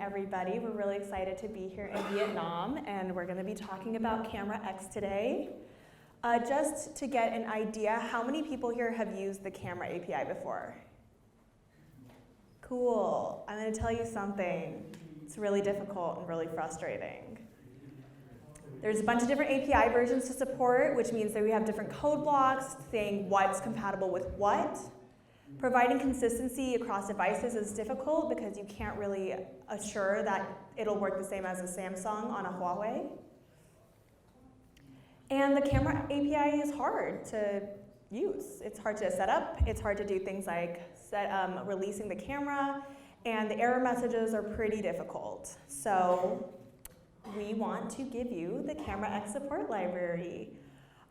everybody. We're really excited to be here in Vietnam, and we're going to be talking about CameraX today. Just to get an idea, how many people here have used the camera API before? Cool. I'm going to tell you something. It's really difficult and really frustrating. There's a bunch of different API versions to support, which means that we have different code blocks saying what's compatible with what. Providing consistency across devices is difficult because you can't really assure that it'll work the same as a Samsung on a Huawei. And the camera API is hard to use. It's hard to set up. It's hard to do things like releasing the camera, and the error messages are pretty difficult. So we want to give you the CameraX support library.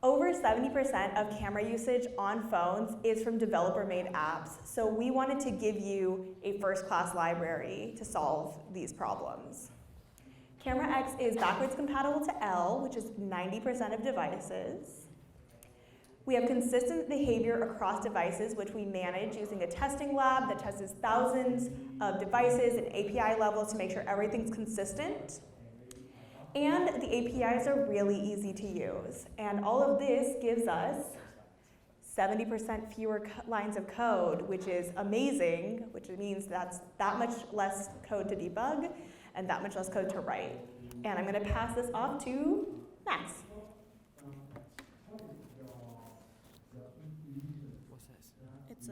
Over 70% of camera usage on phones is from developer-made apps, so we wanted to give you a first-class library to solve these problems. CameraX is backwards compatible to L, which is 90% of devices. We have consistent behavior across devices, which we manage using a testing lab that tests thousands of devices and API levels to make sure everything's consistent. And the APIs are really easy to use. And all of this gives us 70% fewer lines of code, which is amazing, which means that's that much less code to debug and that much less code to write. And I'm going to pass this off to Max. What's this? It's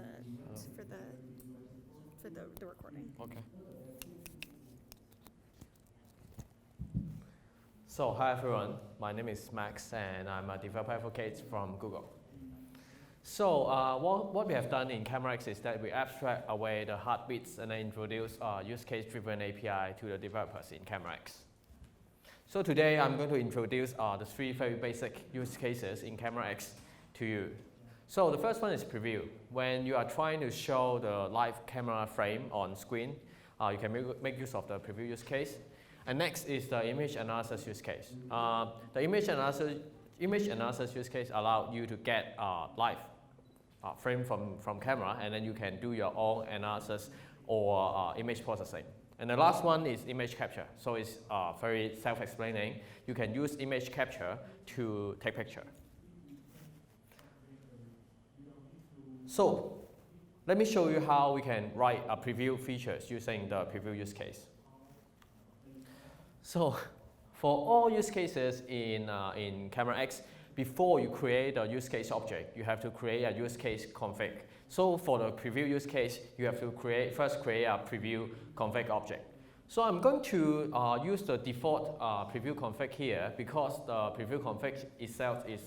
for the recording. Okay. So hi everyone, my name is Max and I'm a developer advocate from Google. So what we have done in CameraX is that we abstract away the heartbeats and then introduce use case driven API to the developers in CameraX. So today I'm going to introduce the three very basic use cases in CameraX to you. So the first one is preview. When you are trying to show the live camera frame on screen, you can make use of the preview use case. And next is the image analysis use case. The image analysis use case allows you to get live frame from camera, and then you can do your own analysis or image processing. And the last one is image capture. So it's very self-explaining. You can use image capture to take picture. So let me show you how we can write a preview features using the preview use case. So for all use cases in CameraX, before you create a use case object, you have to create a use case config. So for the preview use case, you have to first create a preview config object. So I'm going to use the default preview config here because the preview config itself is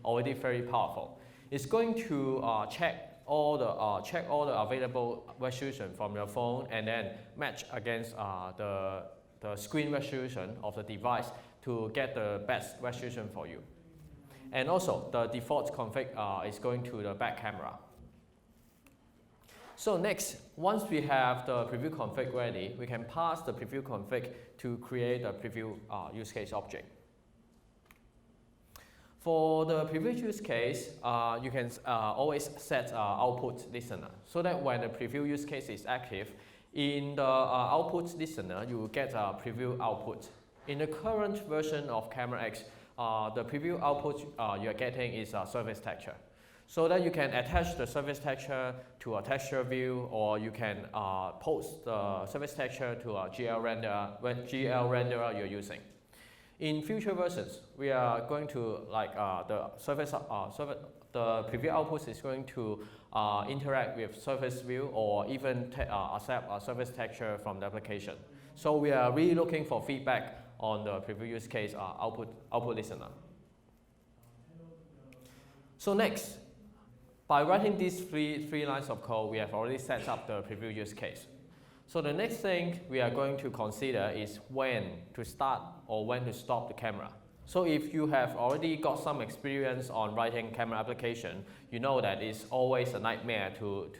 already very powerful. It's going to check all the available resolution from your phone and then match against the screen resolution of the device to get the best resolution for you. And also, the default config is going to the back camera. So next, once we have the preview config ready, we can pass the preview config to create a preview use case object. For the preview use case, you can always set output listener so that when the preview use case is active, in the output listener, you will get a preview output. In the current version of CameraX, the preview output you are getting is a surface texture. So that you can attach the surface texture to a texture view, or you can post the surface texture to a GL renderer you're using. In future versions, we are going to the preview output is going to interact with surface view or even accept a surface texture from the application. So we are really looking for feedback on the preview use case output listener. So next, by writing these three lines of code, we have already set up the preview use case. So the next thing we are going to consider is when to start or when to stop the camera. So if you have already got some experience on writing camera application, you know that it's always a nightmare to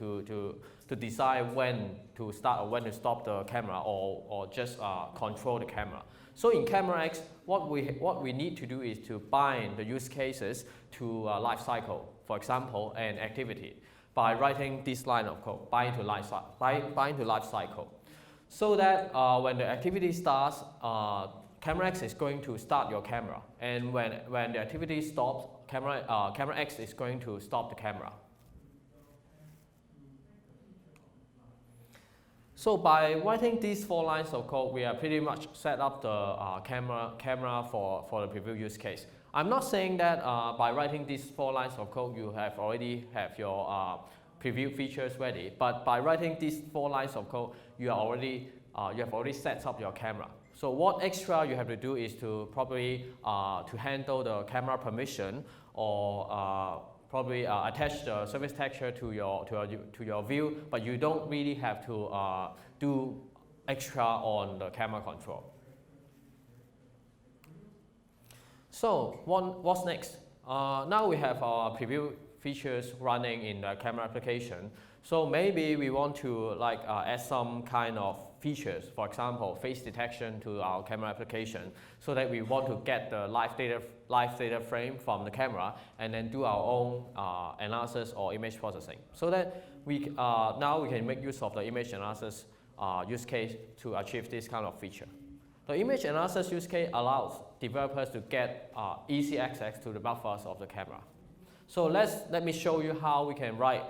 decide when to start or when to stop the camera or just control the camera. So in CameraX, what we need to do is to bind the use cases to a life cycle, for example, an activity, by writing this line of code, bind to life cycle. so that when the activity starts, CameraX is going to start your camera, and when the activity stops, CameraX is going to stop the camera. So by writing these 4 lines of code, we are pretty much set up the camera for the preview use case. I'm not saying that by writing these 4 lines of code, you have already have your preview features ready. But by writing these 4 lines of code, you have already set up your camera. So what extra you have to do is to probably to handle the camera permission, or probably attach the surface texture to your view, but you don't really have to do extra on the camera control. So what's next? Now we have our preview features running in the camera application. So maybe we want to add some kind of features, for example, face detection to our camera application, so that we want to get the live data frame from the camera and then do our own analysis or image processing. So that we now we can make use of the image analysis use case to achieve this kind of feature. The image analysis use case allows developers to get easy access to the buffers of the camera. So let me show you how we can write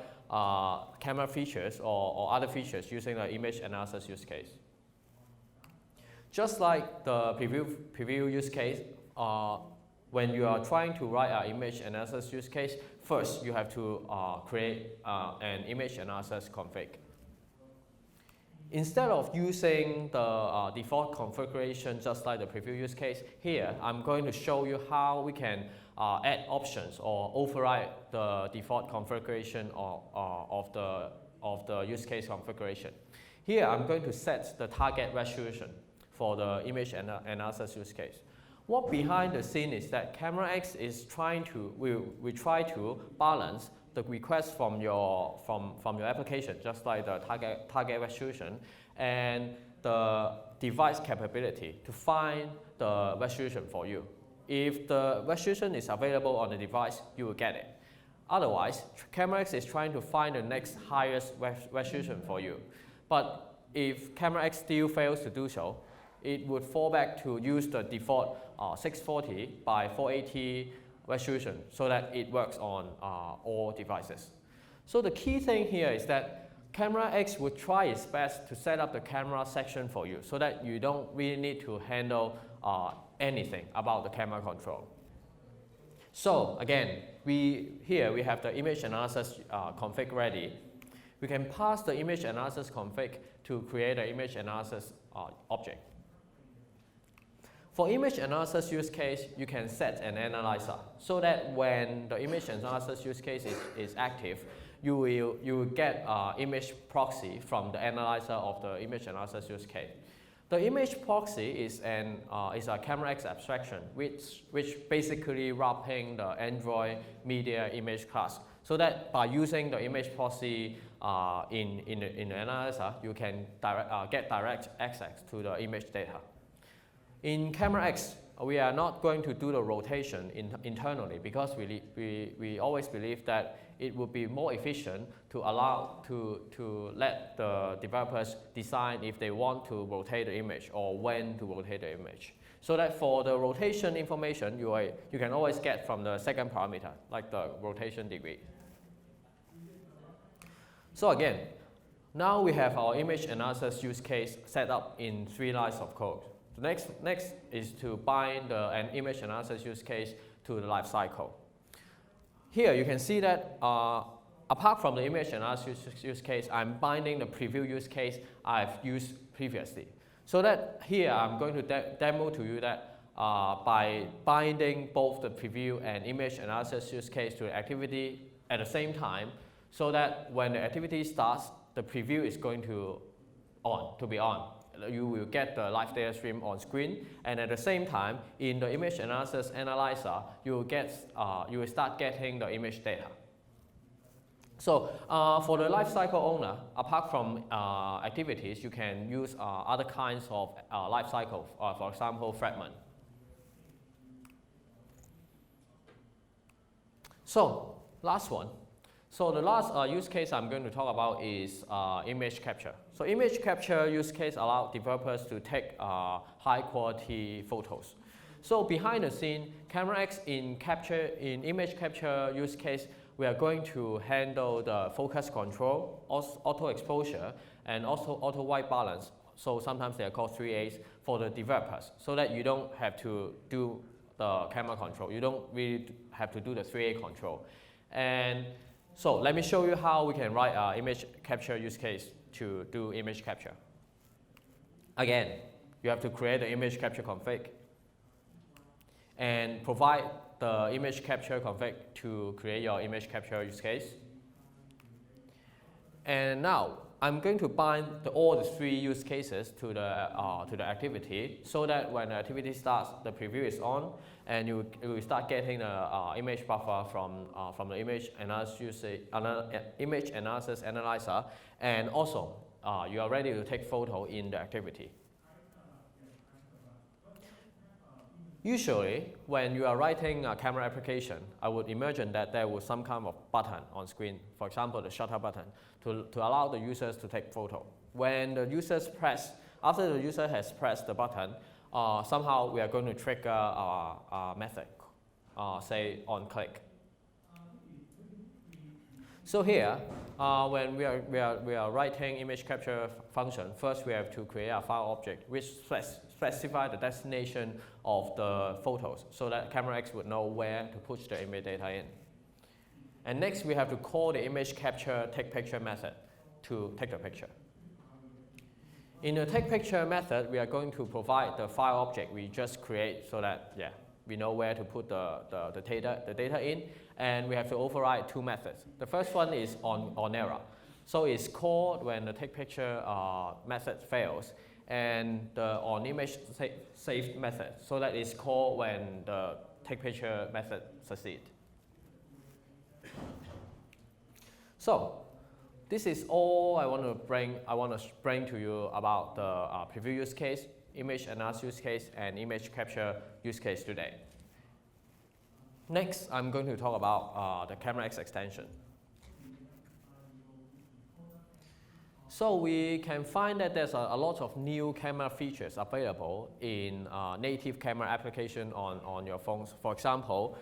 camera features or other features using the image analysis use case. Just like the preview use case, when you are trying to write an image analysis use case, first you have to create an image analysis config. Instead of using the default configuration just like the preview use case, here I'm going to show you how we can add options or override the default configuration of the use case configuration. Here I'm going to set the target resolution for the image analysis use case. What behind the scene is that CameraX is trying to, we try to balance the request from your application, just like the target resolution, and the device capability to find the resolution for you. If the resolution is available on the device, you will get it. Otherwise, CameraX is trying to find the next highest resolution for you. But if CameraX still fails to do so, it would fall back to use the default 640 by 480 resolution so that it works on all devices. So the key thing here is that CameraX would try its best to set up the camera section for you so that you don't really need to handle anything about the camera control. So again, here we have the image analysis config ready. We can pass the image analysis config to create an image analysis object. For image analysis use case, you can set an analyzer so that when the image analysis use case is active, you will get image proxy from the analyzer of the image analysis use case. The image proxy is a CameraX abstraction, which basically wrapping the Android media image class, so that by using the image proxy in the analyzer, you can get direct access to the image data. In CameraX, we are not going to do the rotation internally because we always believe that it would be more efficient to let the developers decide if they want to rotate the image or when to rotate the image. So that for the rotation information, you can always get from the second parameter, like the rotation degree. So again, now we have our image analysis use case set up in 3 lines of code. The next is to bind an image analysis use case to the lifecycle. Here you can see that apart from the image analysis use case, I'm binding the preview use case I've used previously. So that here I'm going to demo to you that by binding both the preview and image analysis use case to the activity at the same time, so that when the activity starts, the preview is going to be on. You will get the live data stream on screen, and at the same time, in the image analysis analyzer, you will start getting the image data. So for the lifecycle owner, apart from activities, you can use other kinds of lifecycle, for example, fragment. So last one. So the last use case I'm going to talk about is image capture. So image capture use case allow developers to take high quality photos. So behind the scene, CameraX in image capture use case, we are going to handle the focus control, auto exposure, and also auto white balance. So sometimes they are called 3As for the developers, so that you don't have to do the camera control. You don't really have to do the 3A control. And so let me show you how we can write an image capture use case to do image capture. Again, you have to create the image capture config and provide the image capture config to create your image capture use case. And now I'm going to bind all the 3 use cases to the activity, so that when the activity starts, the preview is on, and you will start getting the image buffer from the image analysis analyzer, and also you are ready to take photo in the activity. Usually, when you are writing a camera application, I would imagine that there was some kind of button on screen, for example, the shutter button, to allow the users to take photo. When the users after the user has pressed the button, somehow we are going to trigger a method, say on click. So here, when we are writing image capture function, first we have to create a file object which specify the destination of the photos, so that CameraX would know where to push the image data in. And next we have to call the image capture take picture method to take the picture. In the take picture method, we are going to provide the file object we just create, so that we know where to put the data in, and we have to override 2 methods. The first one is on error. So it's called when the take picture method fails, and the on image saved method, so that is called when the take picture method succeeds. So this is all I want to bring to you about the preview use case, image analysis use case, and image capture use case today. Next, I'm going to talk about the CameraX extension. So we can find that there's a lot of new camera features available in native camera application on your phones. For example,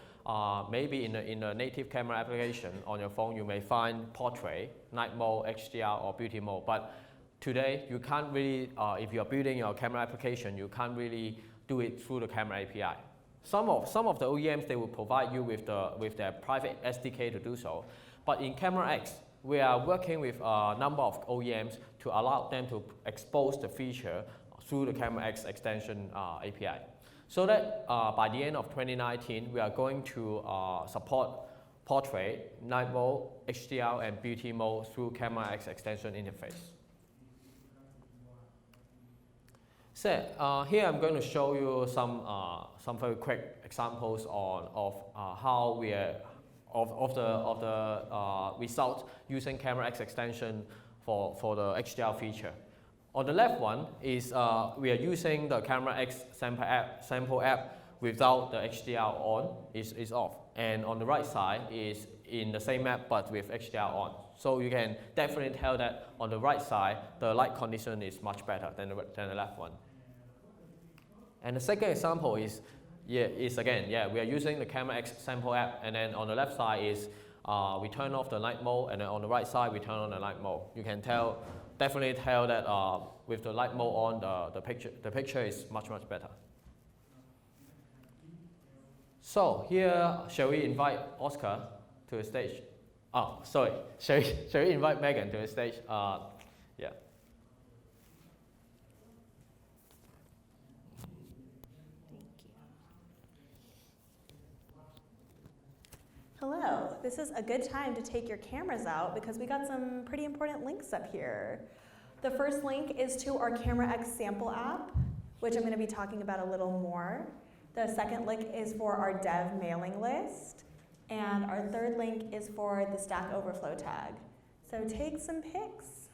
maybe in a native camera application on your phone, you may find portrait, night mode, HDR, or beauty mode. But today, you can't really, if you're building your camera application, you can't really do it through the camera API. Some of the OEMs, they will provide you with their private SDK to do so. But in CameraX, we are working with a number of OEMs to allow them to expose the feature through the CameraX extension API. So that by the end of 2019, we are going to support portrait, night mode, HDR, and beauty mode through CameraX extension interface. So here I'm going to show you some very quick examples of how we are of the result using CameraX extension for the HDR feature. On the left one is we are using the CameraX sample app without the HDR on, is off. And on the right side is in the same app but with HDR on. So you can definitely tell that on the right side, the light condition is much better than the left one. And the second example is we are using the CameraX sample app, and then on the left side is we turn off the night mode, and then on the right side we turn on the night mode. You can definitely tell that with the light mode on, the picture is much better. So here, shall we invite Oscar to the stage? Oh, sorry. Shall we invite Meghan to the stage? Yeah. Hello, this is a good time to take your cameras out because we got some pretty important links up here. The first link is to our CameraX sample app, which I'm going to be talking about a little more. The second link is for our dev mailing list. And our third link is for the Stack Overflow tag. So take some pics.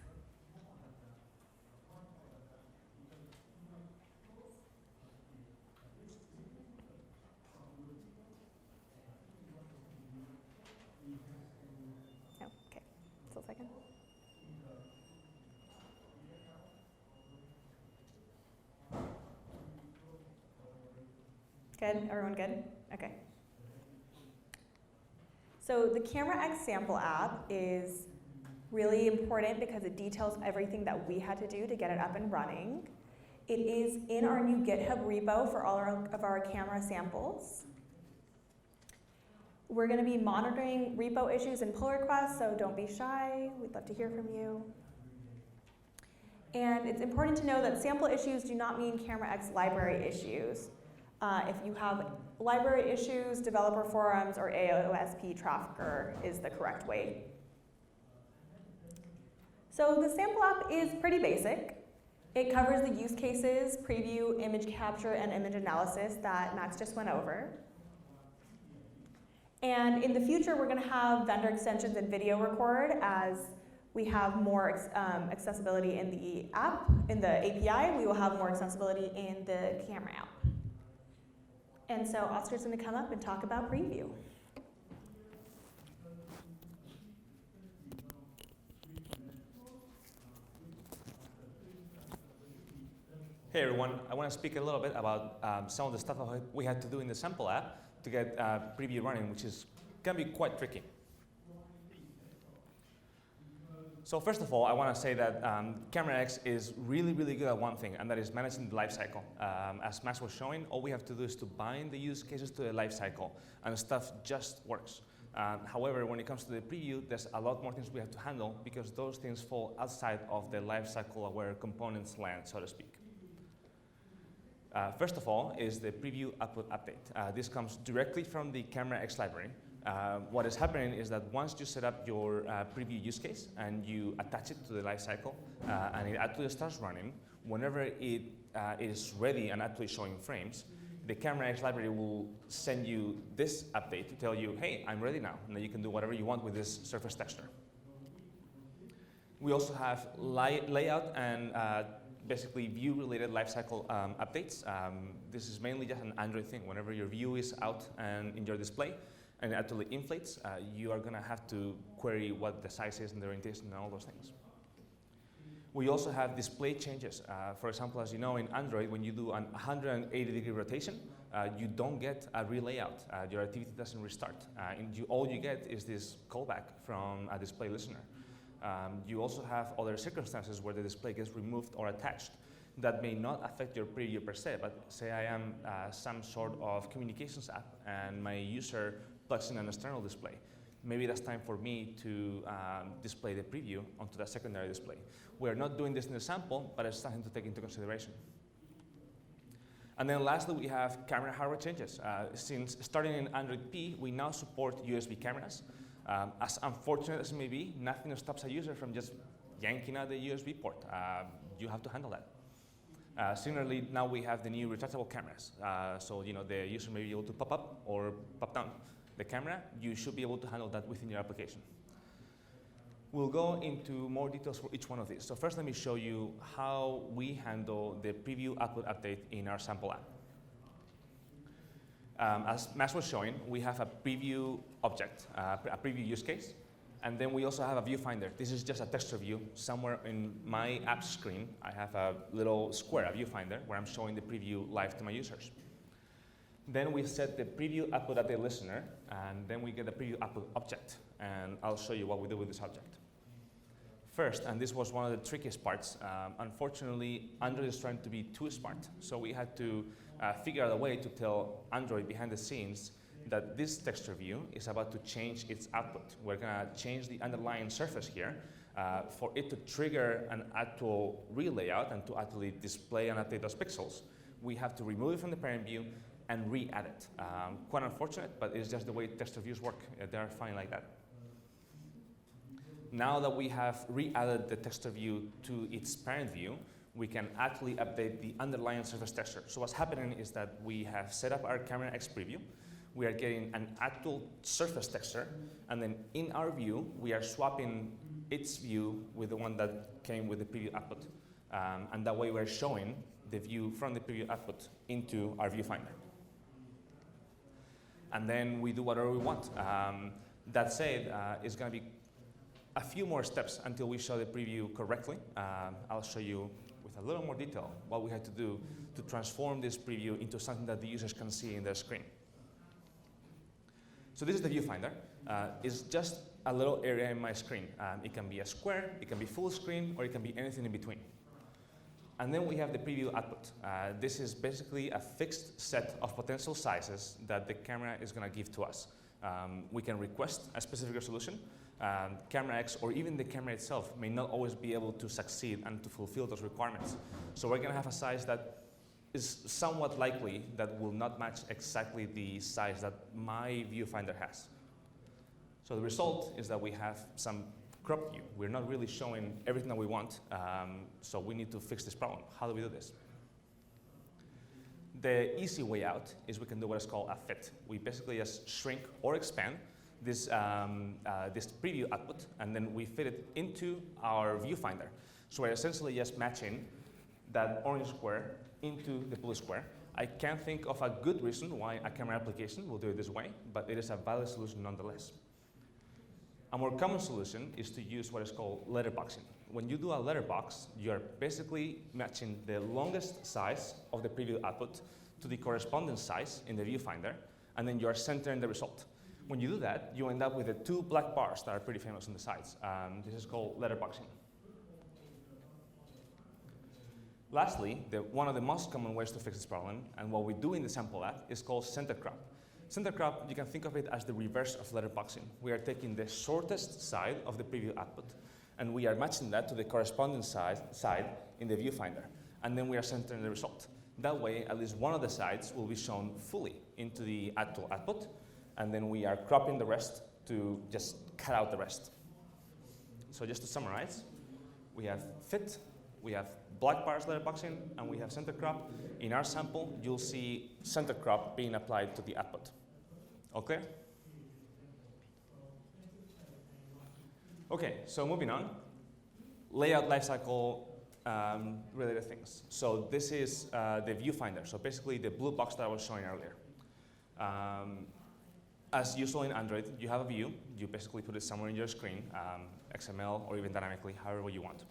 Good? Everyone good? Okay. So the CameraX sample app is really important because it details everything that we had to do to get it up and running. It is in our new GitHub repo for all of our camera samples. We're going to be monitoring repo issues and pull requests, so don't be shy. We'd love to hear from you. And it's important to know that sample issues do not mean CameraX library issues. If you have library issues, developer forums, or AOSP trafficker is the correct way. So the sample app is pretty basic. It covers the use cases, preview, image capture, and image analysis that Max just went over. And in the future, we're going to have vendor extensions and video record as we have more accessibility in the app. In the API, we will have more accessibility in the camera app. And so Oscar's going to come up and talk about preview. Hey everyone, I want to speak a little bit about some of the stuff we had to do in the sample app to get preview running, which can be quite tricky. So first of all, I want to say that CameraX is really, really good at one thing, and that is managing the lifecycle. As Max was showing, all we have to do is to bind the use cases to the lifecycle, and stuff just works. However, when it comes to the preview, there's a lot more things we have to handle because those things fall outside of the lifecycle where components land, so to speak. First of all is the preview output update. This comes directly from the CameraX library. What is happening is that once you set up your preview use case and you attach it to the lifecycle and it actually starts running, whenever it is ready and actually showing frames, the CameraX library will send you this update to tell you, hey, I'm ready now, and then you can do whatever you want with this surface texture. We also have layout and basically view-related lifecycle updates. This is mainly just an Android thing. Whenever your view is out and in your display and it actually inflates, you are going to have to query what the size is and the orientation and all those things. We also have display changes. For example, as you know, in Android, when you do an 180-degree rotation, you don't get a relayout. Your activity doesn't restart. All you get is this callback from a display listener. You also have other circumstances where the display gets removed or attached that may not affect your preview per se, but say I am some sort of communications app and my user plugs in an external display. Maybe that's time for me to display the preview onto the secondary display. We're not doing this in the sample, but it's something to take into consideration. And then lastly, we have camera hardware changes. Since starting in Android P, we now support USB cameras. As unfortunate as it may be, nothing stops a user from just yanking out the USB port. You have to handle that. Similarly, now we have the new retractable cameras. So the user may be able to pop up or pop down the camera. You should be able to handle that within your application. We'll go into more details for each one of these. So first, let me show you how we handle the preview output update in our sample app. As Max was showing, we have a preview object, a preview use case, and then we also have a viewfinder. This is just a texture view. Somewhere in my app screen, I have a little square, a viewfinder, where I'm showing the preview live to my users. Then we set the preview output update listener, and then we get the preview output object, and I'll show you what we do with this object. First, and this was one of the trickiest parts, unfortunately, Android is trying to be too smart, so we had to figure out a way to tell Android behind the scenes that this texture view is about to change its output. We're going to change the underlying surface here for it to trigger an actual real layout and to actually display and update those pixels. We have to remove it from the parent view and re-add it. Quite unfortunate, but it's just the way texture views work. They're fine like that. Now that we have re-added the texture view to its parent view, we can actually update the underlying surface texture. So what's happening is that we have set up our CameraX preview. We are getting an actual surface texture, and then in our view, we are swapping its view with the one that came with the preview output. And that way we're showing the view from the preview output into our viewfinder. And then we do whatever we want. That said, it's going to be a few more steps until we show the preview correctly. I'll show you with with a little more detail what we had to do to transform this preview into something that the users can see in their screen. So this is the viewfinder. It's just a little area in my screen. It can be a square, it can be full screen, or it can be anything in between. And then we have the preview output. This is basically a fixed set of potential sizes that the camera is going to give to us. We can request a specific resolution. CameraX or even the camera itself may not always be able to succeed and to fulfill those requirements. So we're going to have a size that is somewhat likely that will not match exactly the size that my viewfinder has. So the result is that we have some crop view. We're not really showing everything that we want, so we need to fix this problem. How do we do this? The easy way out is we can do what is called a fit. We basically just shrink or expand this, this preview output, and then we fit it into our viewfinder. So we're essentially just matching that orange square into the blue square. I can't think of a good reason why a camera application will do it this way, but it is a valid solution nonetheless. A more common solution is to use what is called letterboxing. When you do a letterbox, you're basically matching the longest size of the preview output to the corresponding size in the viewfinder, and then you're centering the result. When you do that, you end up with the two black bars that are pretty famous on the sides. This is called letterboxing. Lastly, one of the most common ways to fix this problem, and what we do in the sample lab, is called center crop. Center crop, you can think of it as the reverse of letterboxing. We are taking the shortest side of the preview output, and we are matching that to the corresponding side in the viewfinder, and then we are centering the result. That way, at least one of the sides will be shown fully into the actual output, and then we are cropping the rest to just cut out the rest. So just to summarize, we have fit, we have black bars letterboxing, and we have center crop. In our sample, you'll see center crop being applied to the output. Okay? Okay, so moving on. Layout lifecycle related things. So this is the viewfinder. So basically the blue box that I was showing earlier. As usual in Android, you have a view. You basically put it somewhere in your screen, XML or even dynamically, however you want.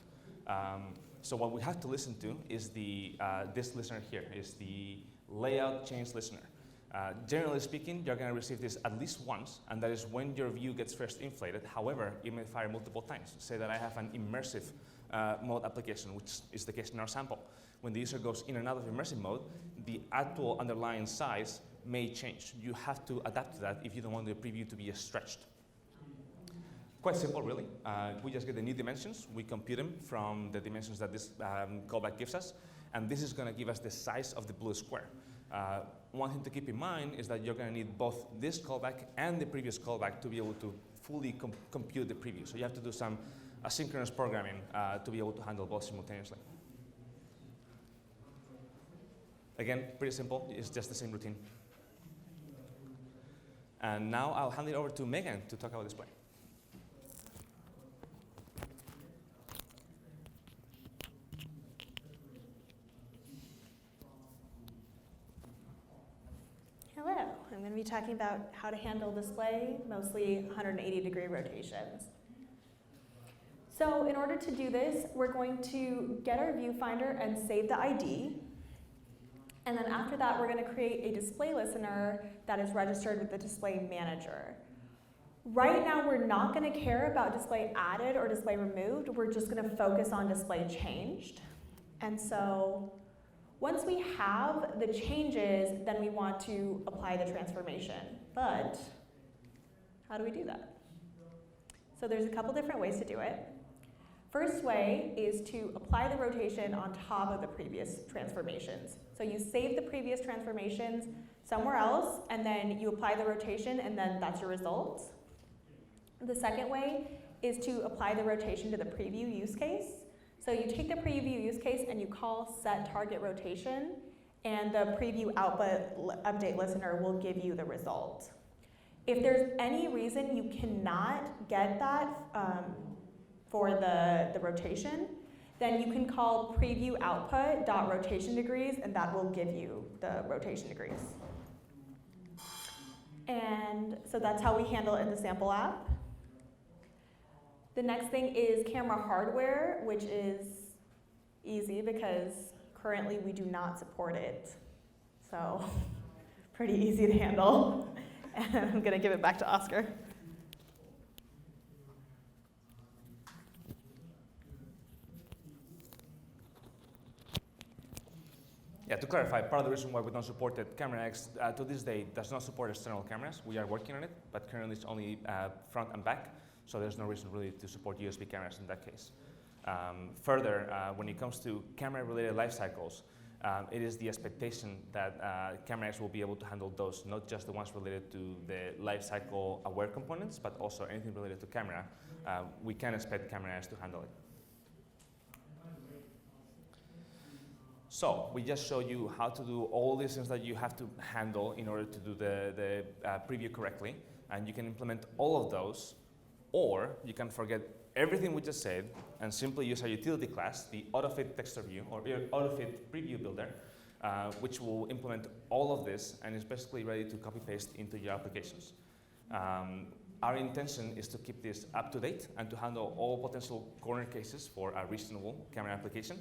So what we have to listen to is this listener here, is the layout change listener. Generally speaking, you're going to receive this at least once, and that is when your view gets first inflated. However, it may fire multiple times. Say that I have an immersive mode application, which is the case in our sample. When the user goes in and out of immersive mode, the actual underlying size may change. You have to adapt to that if you don't want the preview to be stretched. Quite simple, really. We just get the new dimensions. We compute them from the dimensions that this callback gives us, and this is going to give us the size of the blue square. One thing to keep in mind is that you're going to need both this callback and the previous callback to be able to fully compute the preview. So you have to do some asynchronous programming to be able to handle both simultaneously. Again, pretty simple. It's just the same routine. And now I'll hand it over to Meghan to talk about display. Hello, I'm going to be talking about how to handle display, mostly 180-degree rotations. So in order to do this, we're going to get our viewfinder and save the ID. And then after that, we're going to create a display listener that is registered with the display manager. Right now, we're not going to care about display added or display removed. We're just going to focus on display changed. And so once we have the changes, then we want to apply the transformation. But how do we do that? So there's a couple different ways to do it. First way is to apply the rotation on top of the previous transformations. So you save the previous transformations somewhere else, and then you apply the rotation, and then that's your result. The second way is to apply the rotation to the preview use case. So you take the preview use case and you call set target rotation, and the preview output update listener will give you the result. If there's any reason you cannot get that for the rotation, then you can call preview output .rotation degrees, and that will give you the rotation degrees. And so that's how we handle it in the sample app. The next thing is camera hardware, which is easy because currently we do not support it. So pretty easy to handle. And I'm going to give it back to Oscar. Yeah, to clarify, part of the reason why we don't support it, CameraX to this day does not support external cameras. We are working on it, but currently it's only front and back, so there's no reason really to support USB cameras in that case. Further, when it comes to camera-related life cycles, it is the expectation that CameraX will be able to handle those, not just the ones related to the life cycle aware components, but also anything related to camera. We can expect CameraX to handle it. So we just showed you how to do all these things that you have to handle in order to do the preview correctly, and you can implement all of those, or you can forget everything we just said and simply use a utility class, the AutoFit texture view or AutoFit preview builder, which will implement all of this and is basically ready to copy paste into your applications. Our intention is to keep this up to date and to handle all potential corner cases for a reasonable camera application.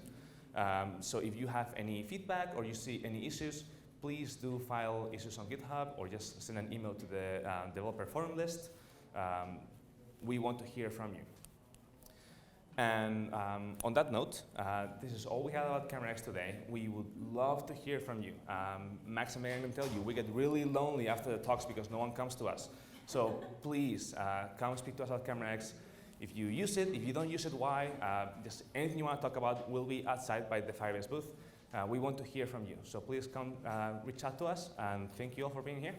So if you have any feedback or you see any issues, please do file issues on GitHub or just send an email to the developer forum list. We want to hear from you. And on that note, this is all we have about CameraX today. We would love to hear from you. Max and Meghan can tell you, we get really lonely after the talks because no one comes to us. So please come speak to us about CameraX. If you use it, if you don't use it, why? Just anything you want to talk about will be outside by the Firebase booth. We want to hear from you. So please come reach out to us, and thank you all for being here.